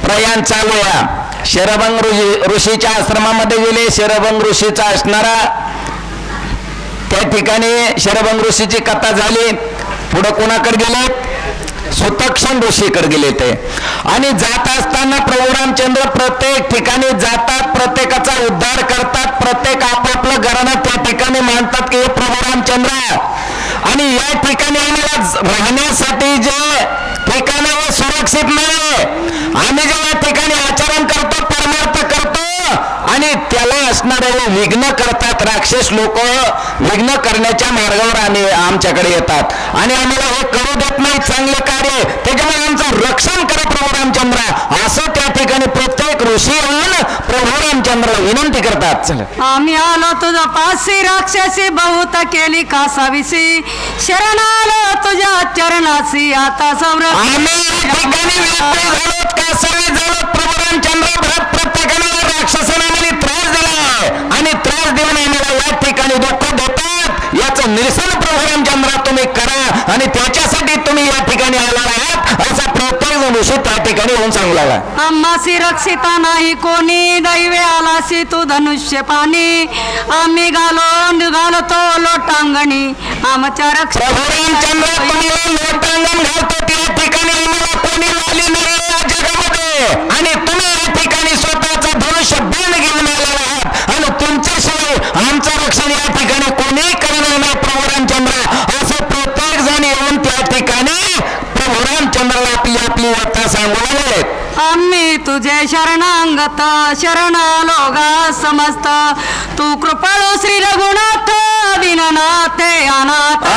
प्रयाण चालू आहे. शरभंग ऋषीच्या आश्रमामध्ये गेले. शरभंग ऋषीचा असणारा त्या ठिकाणी शरभंग ऋषीची कथा झाली. पुढे कोणाकडे गेले? सुतक्षण ऋषीकडे गेले ते. आणि जात असताना प्रभू रामचंद्र प्रत्येक ठिकाणी जातात, प्रत्येकाचा उद्धार करतात, प्रत्येक आपापलं घराणं त्या ठिकाणी मानतात की हे प्रभू रामचंद्र. आणि या ठिकाणी आम्हाला राहण्यासाठी जे ठिकाण सुरक्षित नाही, आम्ही जे या ठिकाणी आचरण करतो, परमार्थ करतो आणि त्याला असणारे विघ्न करतात. राक्षस लोक विघ्न करण्याच्या मार्गावर आणि आमच्याकडे येतात आणि आम्हाला हे करू देत नाही चांगले कार्य, त्याच्यामुळे आमचं रक्षण करा प्रभू रामचंद्र, असं त्या ठिकाणी प्रत्येक ऋषी येऊन प्रभू रामचंद्र विनंती करतात. चला आम्ही आलो तुझ्या पाशी, राक्षसी बहुत केली कासाविसी, शरण आलो तुझ्या चरणाशी आता संरक्षण. आम्ही ठिकाणी झालो, कासावी झालो प्रभू रामचंद्र. प्रत्येकाने राक्षसाने आम्हाला त्रास दिला आणि त्रास देऊन आम्हाला या ठिकाणी दुःख देतात. याचं निरसन प्रभू रामचंद्र तुम्ही करा आणि त्याच्यासाठी तुम्ही या ठिकाणी आला आहात असा प्रत्येक ऋषी त्या ठिकाणी होऊन सांगू लागला. आम्हासी रक्षिता नाही कोणी, दैवे आलासी तू धनुष्य पाणी, आम्ही घालतो लोटांगणी आमच्या रक्षण. प्रभू रामचंद्र तुम्हाला लोटांगण घालतो त्या ठिकाणी आम्हाला कोणी आले नाही या जगामध्ये आणि तुम्ही या ठिकाणी स्वतःचा धनुष्य बाण घेऊन आला आहात आणि तुमच्याशिवाय आमचं रक्षण या ठिकाणी कोणी करणार नाही प्रभू रामचंद्र, असं प्रत्येक जण येऊन त्या ठिकाणी प्रभू रामचंद्राला आपली आपली वार्ता सांगू लागले. आम्ही तुझे शरणांगत शरण आलो गा समस्त, तू कृपाळू श्री रघुनाथ दीननाथे अनाथ.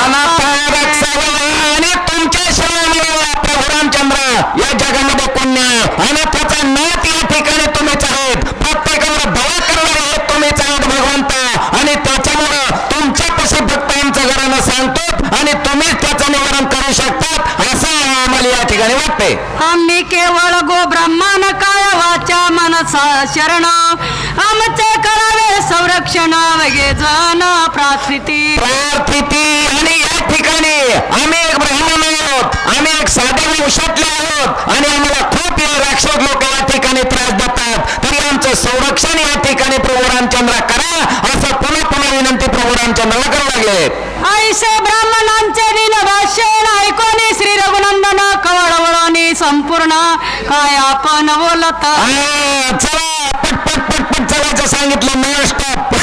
आणि तुमच्याशिवाय प्रभू रामचंद्र या जगामध्ये कोणी अनाथाचा नाथ या ठिकाणी तुम्हीच आहेत, प्रत्येकाला दया करणारे तुम्हीच आहात भगवंता आणि त्याच्यामुळं तुमच्यापाशी फक्त आमचं घरानं सांगतो आणि तुम्हीच त्याचं निवारण करू शकतात असं आम्हाला या ठिकाणी वाटते. आम्ही केवळ गो ब्रह्मण काय वाचा मनसा शरण, आमचे करावे संरक्षण वगे जन प्रार्थिती. आणि या ठिकाणी आम्ही एक ब्राह्मण आहोत, आम्ही एक साध्या वंशातले आहोत आणि आम्हाला खूप राक्षस लोक या ठिकाणी त्रास देतात, तरी आमचं संरक्षण या ठिकाणी प्रभू रामचंद्र करा असं पुन्हा पुन्हा विनंती प्रभू रामचंद्राला करावं लागले. ऐसे ब्राह्मणांचे दिन भाषण ऐकोनी श्री रघुनंदन कवळवळणी संपूर्ण काय आपण बोलत. चला पटपट पटपट चालायचं सांगितलं, नॉन स्टॉप.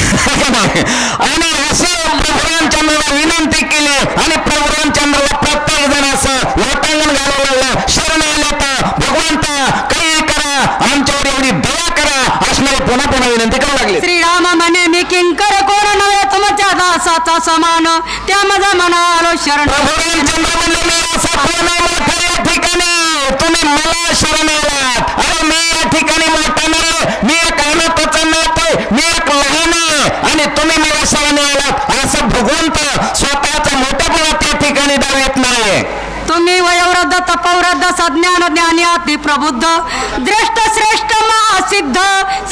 आणि असे प्रभू रामचंद्राला विनंती केली आणि प्रभू रामचंद्राला प्रत्येक जण असं लोटांगण घालावं लागलं. शरण आले तर भगवंता काही करा, आमच्यावर एवढी दया करा असणारी पुन्हा पुन्हा विनंती करावं लागली. श्रीराम म्हणे मी किंकर कोण नव्हे तुमच्या दासाचा समान, त्या माझा मना आलो शरण. प्रभू रामचंद्र म्हणले मी असा कोण मोठा या ठिकाणी तुम्ही मला शरण आलात. अरे मी या ठिकाणी मोठा नाही, मी एक अनाथाचा नाथ आहे, मी एक लहान आहे आणि तुम्ही मला शरण आलात असं भगवंत स्वतःचा मोठेपणा त्या ठिकाणी दाखवत नाही. तुम्ही वयोवृद्ध तपवृद्ध सज्ञान ज्ञानी अति प्रबुद्ध, द्रष्ट श्रेष्ठ महासिद्ध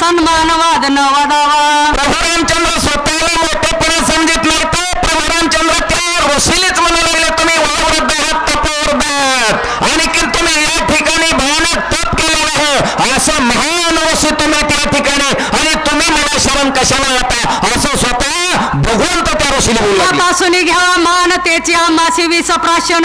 सन्मानवाद न वदावा. प्रभू रामचंद्र स्वतःला मोठेपणा समजत नव्हतं. प्रभू रामचंद्र त्या ऋषीलाच म्हणू लागले तुम्ही वयोवृद्ध आहात, तपवृद्ध आहात आणि की तुम्ही या ठिकाणी भयानक तप केलेलं आहे असं महान ऋषी तुम्ही त्या ठिकाणी आणि तुम्ही मला शरण कशाला आता असं स्वतः भगवंत त्या ऋषीला बोलला. पासून घ्यावा मान त्याची आम्हाशी विष प्राशन,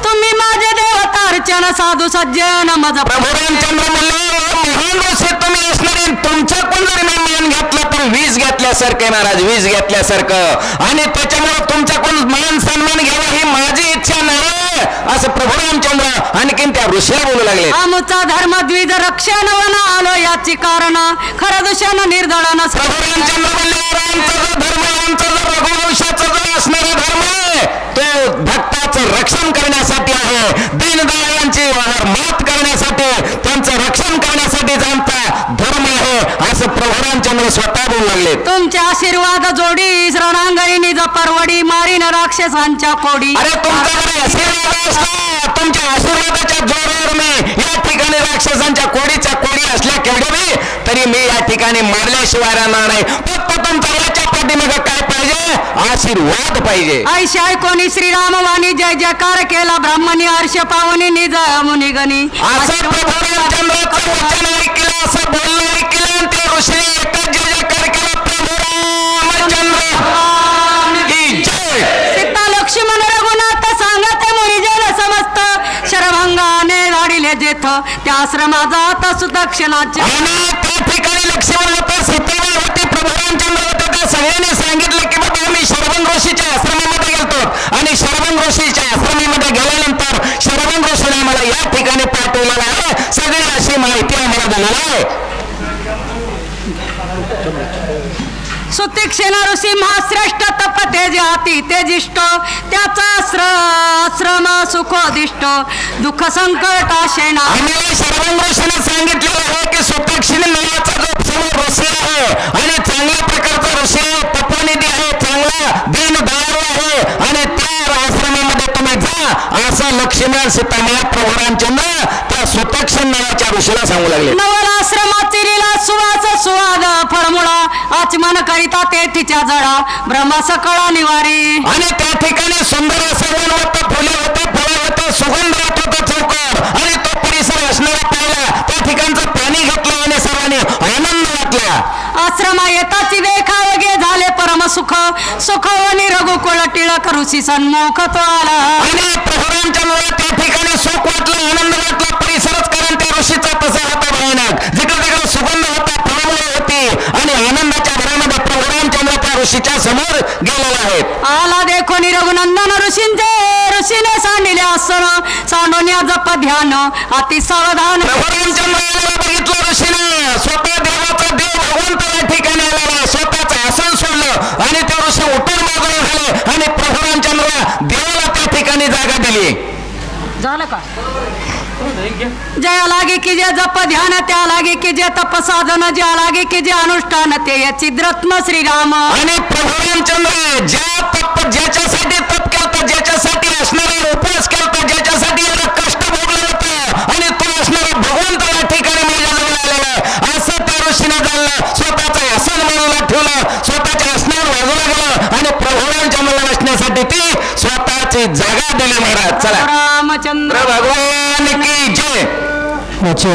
तुम्ही माझे देवता अर्चन साधू सज्जन माझा. प्रभू रामचंद्र म्हणले महान ऋषी तुम्ही असणारे तुमच्याकडून जर मान घेतलं तर वीज घेतल्यासारखं महाराज, वीज घेतल्यासारखं आणि त्याच्यामुळे तुमच्याकडून मान सन्मान घ्यावा ही माझी इच्छा नाही असं प्रभू रामचंद्र आणखीन त्या ऋषीला बोलू लागले. आमचा धर्म द्विज रक्षण वन आलो याची कारण खरं दूषण निर्दळन. प्रभू रामचंद्र म्हणले आमचा जो धर्म आमचा जो रघुवंशाचा जो असणारा धर्म आहे तो भक्ताचं रक्षण करण्यासाठी आहे, दीनदयाळांची मात करण्यासाठी त्यांचं रक्षण करण्यासाठी आमचा धर्म आहे असं प्रभू रामचंद्र स्वतः बोलू लागले. तुमचे आशीर्वाद जोडी रणांगणी निज परवडी, मारीन राक्षसांच्या कोडी. अरे तुमच्याकडे आशीर्वाद असला, तुमच्या आशीर्वादाच्या जोरावर मी या ठिकाणी राक्षसांच्या कोडीच्या कोडी असल्या केवढे तरी मी या ठिकाणी मारल्याशिवाय राहणार नाही. फक्त तुमच्या याच्या पाठीमागे काय पाहिजे? आशीर्वाद पाहिजे. ऐशा कोणी श्रीराम वाणी जय जयकार केला ब्राह्मणी हर्ष पावनी निज मुनिगणी. असं प्रभू रामचंद्राचं वचन जेथ त्या आश्रमात जात सुदक्षिणाचे. आणि त्या ठिकाणी लक्ष्मण होता, सीताबाई होती, प्रभू रामचंद्र होते. त्या सगळ्यांनी सांगितलं की बाबा आम्ही शरभंग ऋषीच्या आश्रमामध्ये गेलतो आणि शरभंग ऋषीच्या आश्रमामध्ये गेल्यानंतर शरभंग ऋषीने आम्हाला या ठिकाणी पाठवलेलं आहे. सगळी अशी माहिती आम्हाला दिलेली आहे. सुतीक्षण ऋषी महाश्रेष्ठ तप तेज हाती तेजिष्ट त्याचा आश्रम सुखोदिष्ट दुःख संकट शेणा. आम्ही शरभंग ऋषीने सांगितलेलं आहे की सुतीक्षण नावाचा जो समोर ऋषी आहे आणि चांगल्या प्रकारचा ऋषी आहे, तपोनिधी आहे, चांगला दीन दयाळू आहे आणि त्या आश्रमामध्ये तुम्ही जा असं लक्ष्मण सीतामाता प्रभू रामचंद्र त्या सुतीक्षण नावाच्या ऋषीला सांगू लागले. नवल आश्रमाची लीला सुवास सुवाद फळमुळा आचमन करिता ते तिच्या जडा ब्रह्मा सकळा निवारी. आणि त्या ठिकाणी सुंदर असं वन होतं, फुले होते, फळे होते, सुगंध राहत होता चौकर आणि तो परिसर असणारा पाहिला. त्या ठिकाणचं पाणी घेतलं आणि सर्वांनी आनंद वाटला. आश्रमा येताची देखा वगे झाले परम सुख सुख वनी रघुकुळ टिळक ऋषी सन्मुख तो आला. आणि प्रभू रामचंद्र त्या ठिकाणी सुख वाटलं, आनंद वाटला. परिसरच कारण त्या ऋषीचा तसा होता भयानक. जिकडे तिकडे सुगंध होता, फळमुळे होती आणि आनंदाच्या भरामध्ये प्रभू रामचंद्र त्या ऋषीच्या समोर गेलेला आहेत. आला देखोनी रघुनंदन ऋषींचे ऋषीने सांडिले आसन सांडोन्या जप ध्यान अति सावधान. प्रभू रामचंद्र बघितलं ऋषीने, स्वतः देवाचा देव भगवंत या ठिकाणी आलेला, स्वतःचं आसन सोडलं आणि ते ऋषी उठून बाजूला झाले आणि प्रभू रामचंद्र देवाला त्या ठिकाणी जागा दिली. झालं का? जया लागे की जे जप ध्यान त्या लागे की जे तप साधन ज्या लागे की जे अनुष्ठान ते छिद्रत्म श्रीराम. आणि प्रभू रामचंद्र ज्याच्यासाठी तप केलं, ज्याच्यासाठी असणारा उपवास केला, ज्याच्यासाठी याला कष्ट भोगलं होतं आणि तो असणारा भगवंत या ठिकाणी माझ्याजवळ आलेला असं त्या ऋषीने जाणलं. स्वतःचं आसन बाजूला ठेवलं, स्वतःच्या आसनावर बाजूला गेलं आणि प्रभू रामचंद्रला बसण्यासाठी ती स्वतःची जागा दिली. महाराज चला रामचंद्र भगवान की जय. अच्छा